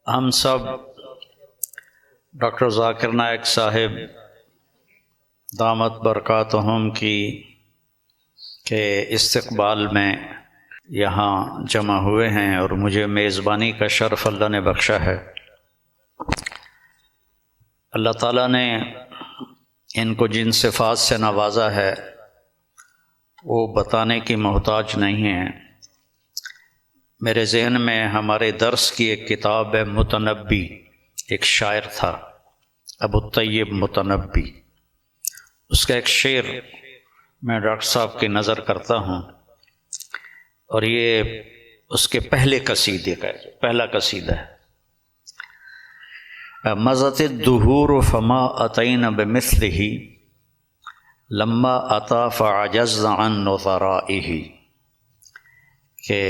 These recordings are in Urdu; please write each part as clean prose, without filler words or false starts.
ہم سب ڈاکٹر ذاکر نائک صاحب دامت برکاتہم کے استقبال میں یہاں جمع ہوئے ہیں اور مجھے میزبانی کا شرف اللہ نے بخشا ہے۔ اللہ تعالیٰ نے ان کو جن صفات سے نوازا ہے وہ بتانے کی محتاج نہیں ہیں۔ میرے ذہن میں ہمارے درس کی ایک کتاب ہے متنبی، ایک شاعر تھا ابو الطیب متنبی، اس کا ایک شعر میں ڈاکٹر صاحب کی نظر کرتا ہوں، اور یہ اس کے پہلے قصیدے کا پہلا قصیدہ ہے۔ مضت الدہور فما اتینا بمثلہ لما اتا فعجزنا عن نظرائہ، کہ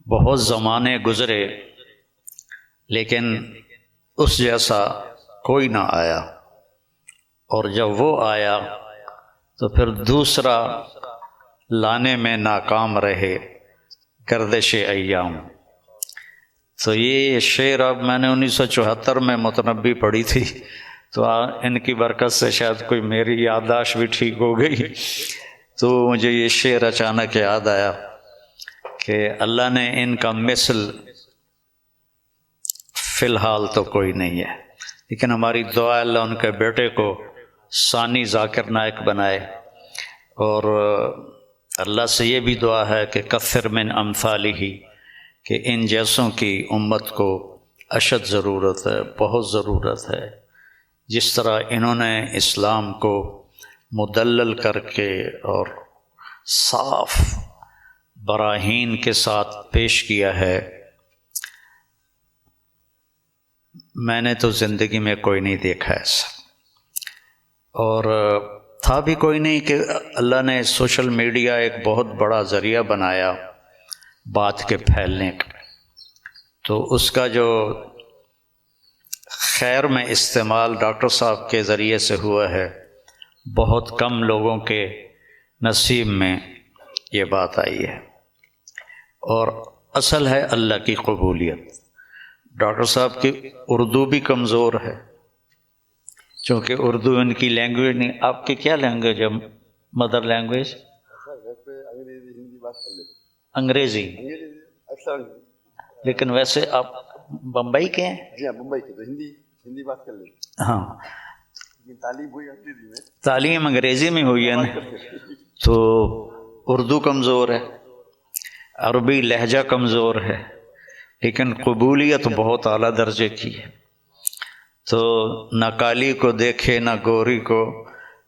بہت زمانے گزرے لیکن اس جیسا کوئی نہ آیا، اور جب وہ آیا تو پھر دوسرا لانے میں ناکام رہے گردش ایام۔ تو یہ شعر اب میں نے 1974 میں متنبی پڑھی تھی، تو ان کی برکت سے شاید کوئی میری یادداشت بھی ٹھیک ہو گئی، تو مجھے یہ شعر اچانک یاد آیا کہ اللہ نے ان کا مثل فی الحال تو کوئی نہیں ہے، لیکن ہماری دعا اللہ ان کے بیٹے کو ثانی ذاکر نائک بنائے، اور اللہ سے یہ بھی دعا ہے کہ کثر من امثالہ، کہ ان جیسوں کی امت کو اشد ضرورت ہے، بہت ضرورت ہے۔ جس طرح انہوں نے اسلام کو مدلل کر کے اور صاف براہین کے ساتھ پیش کیا ہے، میں نے تو زندگی میں کوئی نہیں دیکھا ایسا، اور تھا بھی کوئی نہیں کہ اللہ نے سوشل میڈیا ایک بہت بڑا ذریعہ بنایا بات کے پھیلنے کا، تو اس کا جو خیر میں استعمال ڈاکٹر صاحب کے ذریعے سے ہوا ہے، بہت کم لوگوں کے نصیب میں یہ بات آئی ہے، اور اصل ہے اللہ کی قبولیت۔ ڈاکٹر صاحب کی اردو بھی کمزور ہے، چونکہ اردو ان کی لینگویج نہیں۔ آپ کی کیا لینگویج ہے مدر لینگویج؟ انگریزی، لیکن ویسے آپ بمبئی کے ہیں؟ جی ہاں، ممبئی کے، تو ہندی بات کر لیتے۔ ہاں، تعلیم ہوئی انگریزی میں، تعلیم انگریزی میں ہوئی ہے نا، تو اردو کمزور ہے، عربی لہجہ کمزور ہے، لیکن قبولیت بہت اعلیٰ درجے کی ہے۔ تو نہ کالی کو دیکھے نہ گوری کو،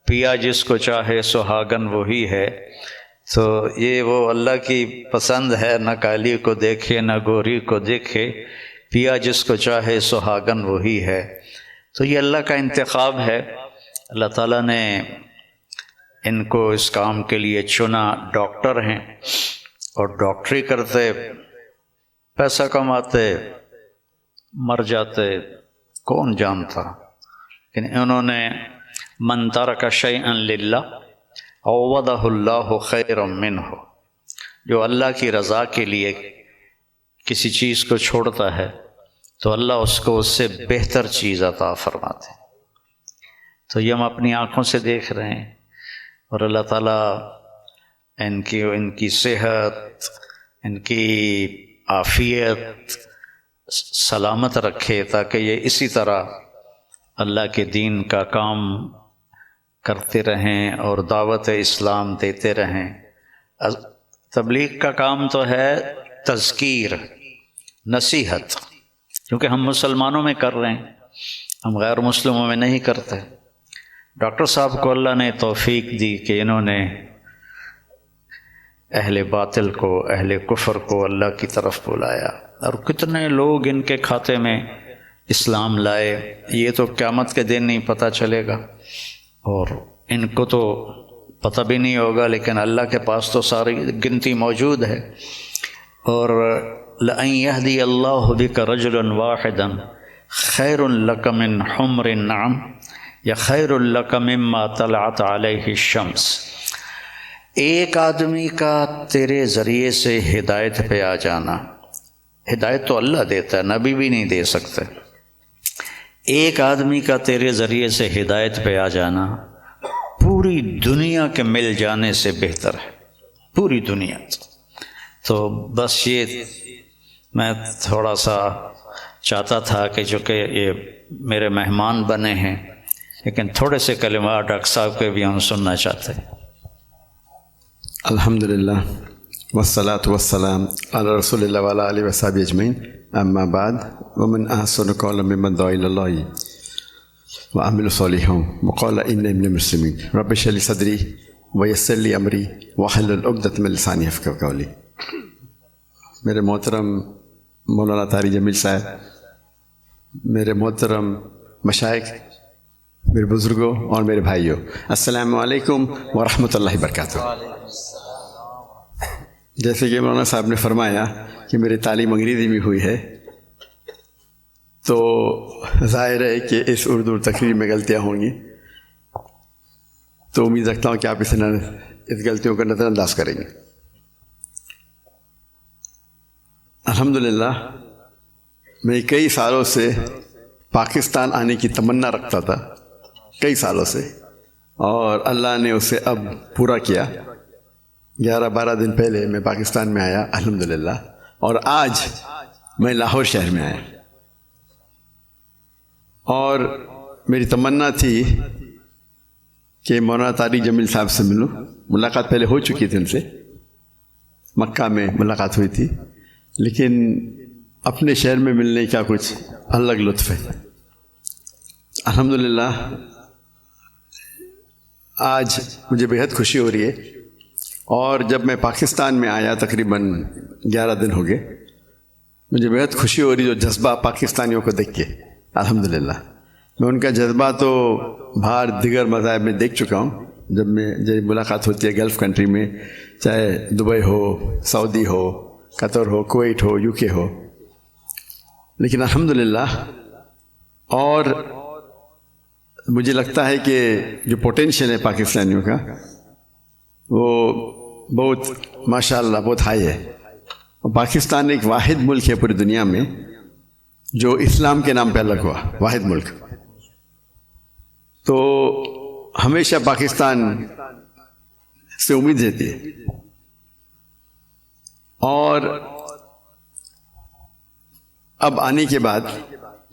پیا جس کو چاہے سہاگن وہی ہے۔ تو یہ وہ اللہ کی پسند ہے، نہ کالی کو دیکھے نہ گوری کو دیکھے، پیا جس کو چاہے سہاگن وہی ہے۔ تو یہ اللہ کا انتخاب ہے، اللہ تعالیٰ نے ان کو اس کام کے لیے چنا۔ ڈاکٹر ہیں اور ڈاکٹری کرتے، پیسہ کماتے، مر جاتے، کون جانتا، لیکن انہوں نے من ترک شیئا للہ عوضہ اللہ خیرا منہ، جو اللہ کی رضا کے لیے کسی چیز کو چھوڑتا ہے تو اللہ اس کو اس سے بہتر چیز عطا فرماتے ہیں۔ تو یہ ہم اپنی آنکھوں سے دیکھ رہے ہیں، اور اللہ تعالیٰ ان کی صحت، ان کی عافیت سلامت رکھے، تاکہ یہ اسی طرح اللہ کے دین کا کام کرتے رہیں اور دعوت اسلام دیتے رہیں۔ تبلیغ کا کام تو ہے تذکیر، نصیحت، کیونکہ ہم مسلمانوں میں کر رہے ہیں، ہم غیر مسلموں میں نہیں کرتے۔ ڈاکٹر صاحب کو اللہ نے توفیق دی کہ انہوں نے اہل باطل کو، اہل کفر کو اللہ کی طرف بلایا، اور کتنے لوگ ان کے کھاتے میں اسلام لائے، یہ تو قیامت کے دن نہیں پتہ چلے گا، اور ان کو تو پتہ بھی نہیں ہوگا، لیکن اللہ کے پاس تو ساری گنتی موجود ہے۔ اور لَأَن يَهْدِيَ اللَّهُ بِكَ رَجُلًا وَاحِدًا خَيْرٌ لَكَ مِنْ حُمْرِ النَّعَمِ یا خَيْرٌ لَكَ مِمَّا طَلَعَتْ عَلَيْهِ الشَّمْسُ۔ ایک آدمی کا تیرے ذریعے سے ہدایت پہ آ جانا، ہدایت تو اللہ دیتا ہے، نبی بھی نہیں دے سکتے، ایک آدمی کا تیرے ذریعے سے ہدایت پہ آ جانا پوری دنیا کے مل جانے سے بہتر ہے، پوری دنیا۔ تو بس یہ میں تھوڑا سا چاہتا تھا کہ چونکہ یہ میرے مہمان بنے ہیں، لیکن تھوڑے سے کلمات ڈاکٹر صاحب کے بھی ہم سننا چاہتے ہیں۔ الحمدللہ والصلاة والسلام علی رسول اللہ وعلی آلہ وصحبہ اجمعین، اما بعد، ومن احسن قولا ممن دعا الی اللہ وعمل صالحا وقال انی من المسلمین، رب اشرح لی صدری ویسر لی امری واحلل عقدۃ من لسانی یفقہوا قولی۔ میرے محترم مولانا طارق جمیل صاحب، میرے محترم مشائخ، میرے بزرگوں اور میرے بھائیوں، السلام علیکم ورحمۃ اللہ وبرکاتہ۔ جیسے کہ مولانا صاحب نے فرمایا کہ میری تعلیم انگریزی میں ہوئی ہے، تو ظاہر ہے کہ اس اردو تقریر میں غلطیاں ہوں گی، تو امید رکھتا ہوں کہ آپ اس غلطیوں کا نظر انداز کریں گے۔ الحمدللہ میں کئی سالوں سے پاکستان آنے کی تمنا رکھتا تھا، کئی سالوں سے، اور اللہ نے اسے اب پورا کیا۔ 11-12 دن پہلے میں پاکستان میں آیا الحمدللہ، اور آج میں لاہور شہر میں آیا، اور میری تمنا تھی کہ مولانا طارق جمیل صاحب سے ملوں۔ ملاقات پہلے ہو چکی تھی ان سے، مکہ میں ملاقات ہوئی تھی، لیکن اپنے شہر میں ملنے کا کچھ الگ لطف ہے۔ الحمدللہ آج مجھے بہت خوشی ہو رہی ہے، اور جب میں پاکستان میں آیا تقریباً 11 دن ہو گئے، مجھے بہت خوشی ہو رہی جو جذبہ پاکستانیوں کو دیکھ کے۔ الحمدللہ میں ان کا جذبہ تو باہر دیگر مذاہب میں دیکھ چکا ہوں، جب ملاقات ہوتی ہے گلف کنٹری میں، چاہے دبئی ہو، سعودی ہو، قطر ہو، کویت ہو، UK ہو، لیکن الحمدللہ، اور مجھے لگتا ہے کہ جو پوٹینشیل ہے پاکستانیوں کا وہ بہت ماشاءاللہ بہت ہائی ہے۔ اور پاکستان ایک واحد ملک ہے پوری دنیا میں جو اسلام کے نام پہ الگ ہوا، واحد ملک۔ تو ہمیشہ پاکستان سے امید رہتی ہے، اور اب آنے کے بعد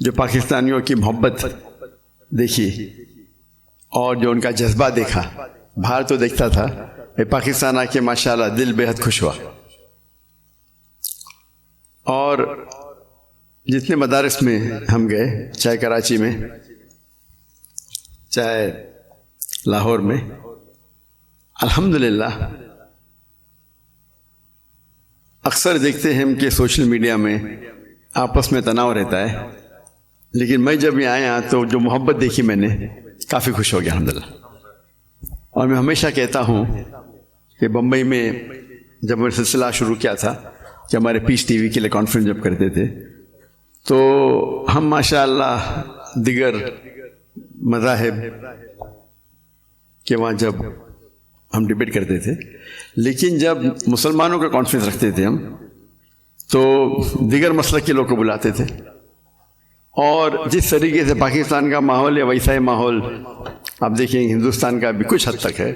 جو پاکستانیوں کی محبت دیکھی اور جو ان کا جذبہ دیکھا، باہر تو دیکھتا تھا، پاکستان آ کے ماشاءاللہ دل بہت خوش ہوا۔ اور جتنے مدارس میں ہم گئے، چاہے کراچی میں، چاہے لاہور میں، الحمدللہ اکثر دیکھتے ہیں ہم کہ سوشل میڈیا میں آپس میں تناؤ رہتا ہے، لیکن میں جب یہاں آیا تو جو محبت دیکھی میں نے، کافی خوش ہو گیا الحمدللہ۔ اور میں ہمیشہ کہتا ہوں کہ بمبئی میں جب میں سلسلہ شروع کیا تھا کہ ہمارے پیس ٹی وی کے لیے کانفرنس جب کرتے تھے، تو ہم ماشاءاللہ دیگر مذاہب کے وہاں جب ہم ڈبیٹ کرتے تھے، لیکن جب مسلمانوں کا کانفرنس رکھتے تھے ہم، تو دیگر مسلک کے لوگ کو بلاتے تھے، اور جس طریقے سے پاکستان کا ماحول ہے ویسا ہی ماحول آپ دیکھیں ہندوستان کا بھی کچھ حد تک ہے۔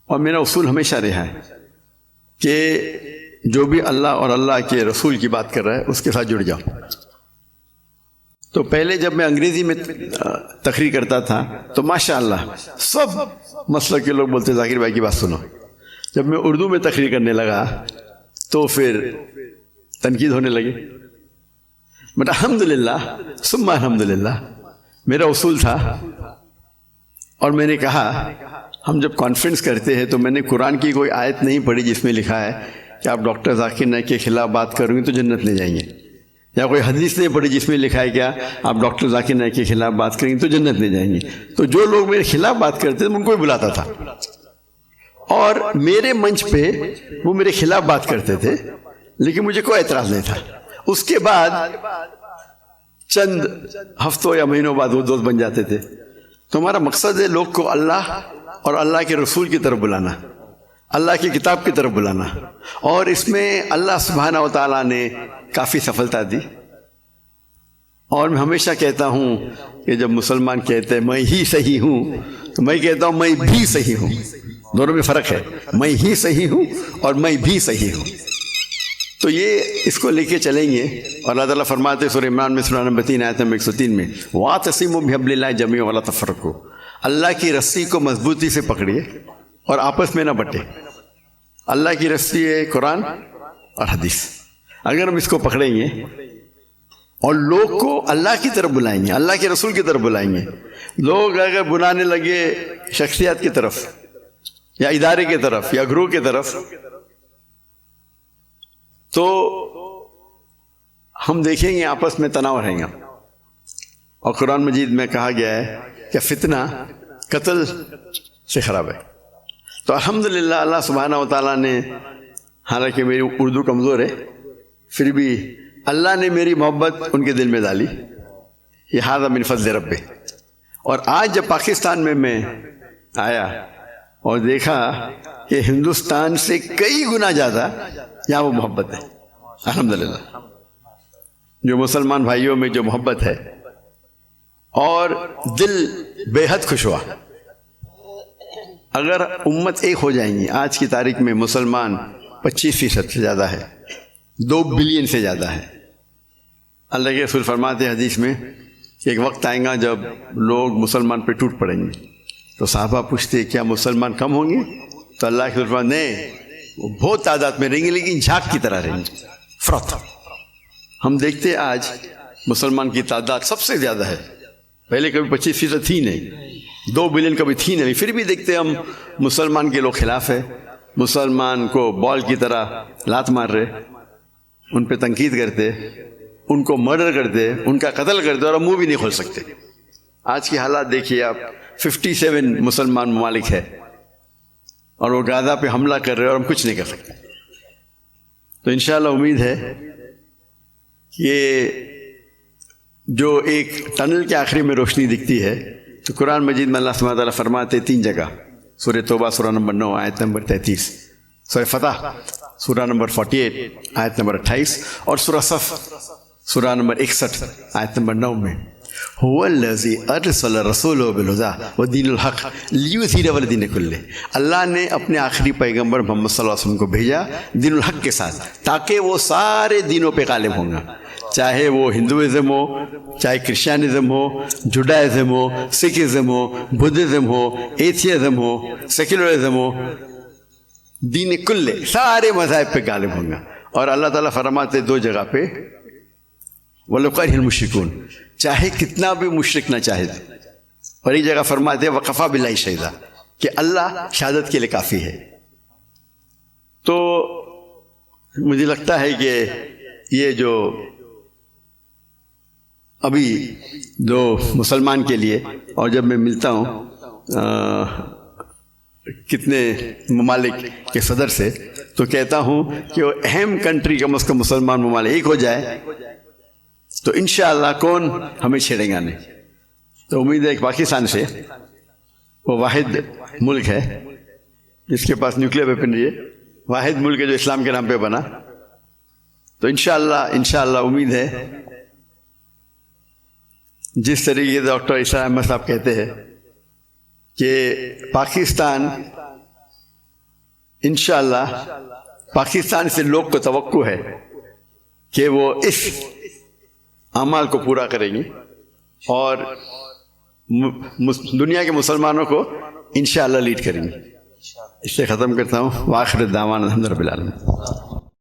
اور میرا اصول ہمیشہ رہا ہے کہ جو بھی اللہ اور اللہ کے رسول کی بات کر رہا ہے اس کے ساتھ جڑ جاؤ۔ تو پہلے جب میں انگریزی میں تقریر کرتا تھا تو ماشاءاللہ سب مسلک کے لوگ بولتے ذاکر بھائی کی بات سنو۔ جب میں اردو میں تقریر کرنے لگا تو پھر تنقید ہونے لگی، بٹ الحمدللہ ثم الحمدللہ میرا اصول تھا، اور میں نے کہا ہم جب کانفرنس کرتے ہیں تو میں نے قرآن کی کوئی آیت نہیں پڑھی جس میں لکھا ہے کہ آپ ڈاکٹر ذاکر نائک کے خلاف بات کریں گے تو جنت لے جائیں گے، یا کوئی حدیث نہیں پڑھی جس میں لکھا ہے کیا آپ ڈاکٹر ذاکر نائک کے خلاف بات کریں گے تو جنت لے جائیں گے۔ تو جو لوگ میرے خلاف بات کرتے تھے میں ان کو بھی بلاتا تھا، اور میرے منچ پہ وہ میرے خلاف بات کرتے تھے، لیکن مجھے کوئی اعتراض نہیں تھا۔ اس کے بعد چند ہفتوں یا مہینوں بعد وہ دوست بن جاتے تھے۔ تو ہمارا مقصد ہے لوگ کو اللہ اور اللہ کے رسول کی طرف بلانا، اللہ کی کتاب کی طرف بلانا، اور اس میں اللہ سبحانہ و تعالیٰ نے کافی سفلتا دی۔ اور میں ہمیشہ کہتا ہوں کہ جب مسلمان کہتے ہیں میں ہی صحیح ہوں، تو میں کہتا ہوں میں بھی صحیح ہوں، دونوں میں فرق ہے، میں ہی صحیح ہوں اور میں بھی صحیح ہوں۔ تو یہ اس کو لے کے چلیں گے، اور اللہ تعالیٰ فرماتے سورہ عمران میں سورہ نمبر 3 آیت نمبر 103 میں وَاعْتَصِمُوا بِحَبْلِ اللَّهِ جَمِيعًا وَلَا تَفَرَّقُوا، اللہ کی رسی کو مضبوطی سے پکڑیے اور آپس میں نہ بٹے۔ اللہ کی رسی ہے قرآن اور حدیث، اگر ہم اس کو پکڑیں گے اور لوگ کو اللہ کی طرف بلائیں گے، اللہ کے رسول کی طرف بلائیں گے، لوگ اگر بلانے لگے شخصیات کی طرف یا ادارے کی طرف یا گروہ کی طرف، تو ہم دیکھیں گے آپس میں تناؤ رہیں گا۔ اور قرآن مجید میں کہا گیا ہے کہ فتنہ قتل سے خراب ہے۔ تو الحمدللہ اللہ سبحانہ و تعالیٰ نے، حالانکہ میری اردو کمزور ہے، پھر بھی اللہ نے میری محبت ان کے دل میں ڈالی، یہ ھذا من فضل ربی۔ اور آج جب پاکستان میں آیا اور دیکھا کہ ہندوستان سے کئی گنا زیادہ یہاں وہ محبت ہے، الحمدللہ جو مسلمان بھائیوں میں جو محبت ہے، اور دل بے حد خوش ہوا۔ اگر امت ایک ہو جائیں گی، آج کی تاریخ میں مسلمان 25% سے زیادہ ہے، 2 بلین سے زیادہ ہے۔ اللہ کے رسول فرماتے ہیں حدیث میں کہ ایک وقت آئے گا جب لوگ مسلمان پہ ٹوٹ پڑیں گے، تو صحابہ پوچھتے کیا مسلمان کم ہوں گے؟ تو اللہ کے رسول فرماتے نہیں، وہ بہت تعداد میں رہیں گے لیکن جھاگ کی طرح رہیں گے، فرت۔ ہم دیکھتے آج مسلمان کی تعداد سب سے زیادہ ہے، پہلے کبھی 25% تھی نہیں، 2 بلین کبھی تھی نہیں، پھر بھی دیکھتے ہم مسلمان کے لوگ خلاف ہے، مسلمان کو بال کی طرح لات مار رہے، ان پہ تنقید کرتے، ان کو مرڈر کرتے، ان کا قتل کرتے، اور منہ بھی نہیں کھول سکتے۔ آج کی حالات دیکھیے آپ، 57 مسلمان ممالک ہے اور وہ غزہ پہ حملہ کر رہے اور ہم کچھ نہیں کر سکتے۔ تو انشاءاللہ امید ہے کہ جو ایک ٹنل کے آخری میں روشنی دکھتی ہے، تو قرآن مجید میں اللہ سبحانہ تعالیٰ فرماتے 3 جگہ، سورہ توبہ سورہ نمبر 9 آیت نمبر 33، سورہ فتح سورہ نمبر 48 آیت نمبر 28، اور سورہ صف سورہ نمبر 61 آیت نمبر 9 میں هو الذی ارسل رسولہ بالہدی ودین الحق لیظہرہ علی الدین کلہ، اللہ نے اپنے آخری پیغمبر محمد صلی اللہ علیہ وسلم کو بھیجا دین الحق کے ساتھ، تاکہ وہ سارے دینوں پہ غالب ہوں گا، چاہے وہ ہندوازم ہو، چاہے کرسچینزم ہو، جوڈائزم ہو، سکھزم ہو، بدھزم ہو، ایتھیزم ہو، سیکولرزم ہو، دین کلے سارے مذاہب پہ غالب ہوں گا۔ اور اللہ تعالیٰ فرماتے 2 جگہ پہ وَلَوْ كَرِهَ الْمُشْرِكُونَ، چاہے کتنا بھی مشرک نہ چاہے، اور ایک جگہ فرماتے وَكَفَى بِاللَّهِ شَهِيدًا، کہ اللہ شہادت کے لیے کافی ہے۔ تو مجھے لگتا ہے کہ یہ جو ابھی جو مسلمان کے لیے، اور جب میں ملتا ہوں کتنے ممالک کے صدر سے، تو کہتا ہوں کہ وہ اہم کنٹری کم از کم مسلمان ممالک ایک ہو جائے تو انشاءاللہ کون ہمیں چھیڑے گا نہیں۔ تو امید ہے کہ پاکستان سے، وہ واحد ملک ہے جس کے پاس نیوکلیر ویپنری ہے، واحد ملک ہے جو اسلام کے نام پہ بنا، تو انشاءاللہ امید ہے جس طریقے سے ڈاکٹر عیسیٰ احمد صاحب کہتے ہیں کہ پاکستان انشاءاللہ، پاکستان سے لوگ کو توقع ہے کہ وہ اس اعمال کو پورا کریں گے اور دنیا کے مسلمانوں کو انشاءاللہ لیڈ کریں گے۔ اس سے ختم کرتا ہوں، وآخر الدعوانا الحمد للہ رب العالمین۔